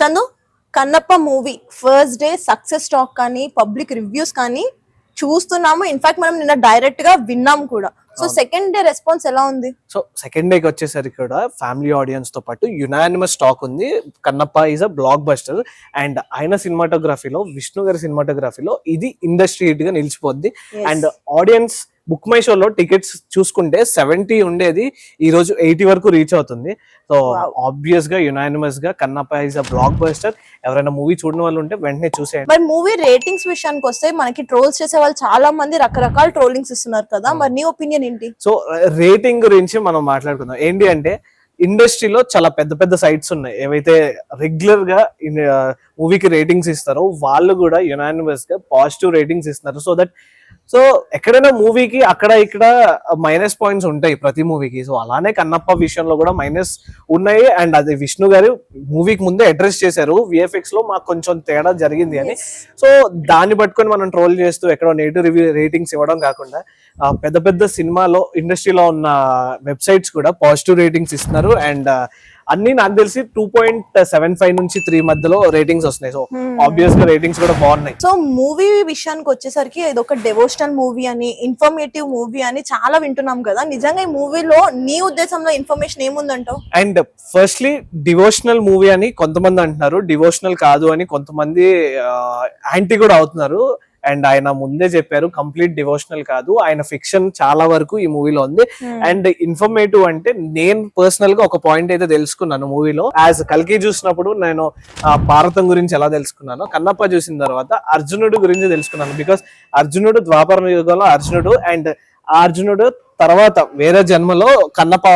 Chandu, Kannappa movie first day success talk కానీ public reviews కానీ చూస్తున్నాము. ఇన్ఫాక్ట్ మనం నిన్న డైరెక్ట్ గా విన్నాం కూడా. సో సెకండ్ డే రెస్పాన్స్ ఎలా ఉంది? సో సెకండ్ డేకి వచ్చేసరికి కూడా ఫ్యామిలీ ఆడియన్స్ తో పాటు యునానిమస్ టాక్ ఉంది. Kannappa is a block buster and ఆయన సినిమాటోగ్రఫీలో, విష్ణు గారి సినిమాటోగ్రఫీలో ఇది ఇండస్ట్రీ హిట్ గా నిలిచిపోద్ది. అండ్ ఆడియన్స్ బుక్ మై షోలో టికెట్స్ చూసుకుంటే 70 ఉండేది, ఈ రోజు 80 వరకు రీచ్ అవుతుంది. సో ఆబ్వియస్ గా యునానిమస్ గా Kannappa is a block buster. ఎవరైనా మూవీ చూడని వాళ్ళు ఉంటే వెంటనే చూసేయండి. మరి మూవీ రేటింగ్స్ విషయానికి వస్తే మనకి ట్రోల్స్ చేసే వాళ్ళు చాలా మంది రకరకాల ట్రోలింగ్స్ ఇస్తున్నారు కదా, మరి నీ ఒపీనియన్ ఏంటి? సో రేటింగ్ గురించి మనం మాట్లాడుకుందాం. ఏంటి అంటే ఇండస్ట్రీలో చాలా పెద్ద పెద్ద సైట్స్ ఉన్నాయి, ఏవైతే రెగ్యులర్ గా మూవీకి రేటింగ్స్ ఇస్తారో వాళ్ళు కూడా యునానిమస్ గా పాజిటివ్ రేటింగ్స్ ఇస్తున్నారు. సో ఎక్కడైనా మూవీకి అక్కడ ఇక్కడ మైనస్ పాయింట్స్ ఉంటాయి ప్రతి మూవీకి. సో అలానే కన్నప్ప విషయంలో కూడా మైనస్ ఉన్నాయి. అండ్ అది విష్ణు గారు మూవీకి ముందే అడ్రస్ చేశారు, విఎఫ్ఎక్స్ లో మాకు కొంచెం తేడా జరిగింది అని. సో దాన్ని పట్టుకొని మనం ట్రోల్ చేస్తూ ఎక్కడో నెగిటివ్ రివ్యూ రేటింగ్స్ ఇవ్వడం కాకుండా పెద్ద పెద్ద సినిమాలో ఇండస్ట్రీలో ఉన్న వెబ్సైట్స్ కూడా పాజిటివ్ రేటింగ్స్ ఇస్తున్నారు. అండ్ అన్ని నాకు తెలిసి 2.75 నుంచి 3 మధ్యలో రేటింగ్స్ వస్తున్నాయి. సో ఆబ్వియస్ గా రేటింగ్స్ కూడా బాగున్నాయి. సో మూవీ విషయానికి వచ్చేసరికి ఇది ఒక డివోషనల్ మూవీ అని, ఇన్ఫర్మేటివ్ మూవీ అని చాలా వింటున్నాం కదా. నిజంగా ఈ మూవీలో నీ ఉద్దేశంలో ఇన్ఫర్మేషన్ ఏముందంటావు? అండ్ ఫస్ట్లీ డివోషనల్ మూవీ అని కొంతమంది అంటున్నారు, డివోషనల్ కాదు అని కొంతమంది యాంటీ కూడా అవుతున్నారు. అండ్ ఆయన ముందే చెప్పారు కంప్లీట్ డివోషనల్ కాదు, ఆయన ఫిక్షన్ చాలా వరకు ఈ మూవీలో ఉంది. అండ్ ఇన్ఫర్మేటివ్ అంటే నేను పర్సనల్ గా ఒక పాయింట్ అయితే తెలుసుకున్నాను మూవీలో. యాజ్ కల్కి చూసినప్పుడు నేను భారతం గురించి ఎలా తెలుసుకున్నానో, కన్నప్ప చూసిన తర్వాత అర్జునుడు గురించి తెలుసుకున్నాను. బికాస్ అర్జునుడు ద్వాపర యుగంలో అర్జునుడు, అండ్ ఆ అర్జునుడు తర్వాత వేరే జన్మలో కన్నప్ప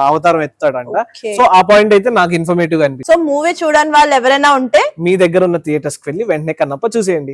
అవతారం ఎత్తాడంట. సో ఆ పాయింట్ అయితే నాకు ఇన్ఫర్మేటివ్ గా అనిపిస్తుంది. సో మూవీ చూడని వాళ్ళు ఎవరైనా ఉంటే మీ దగ్గర ఉన్న థియేటర్స్ కి వెళ్ళి వెంటనే కన్నప్ప చూసేయండి.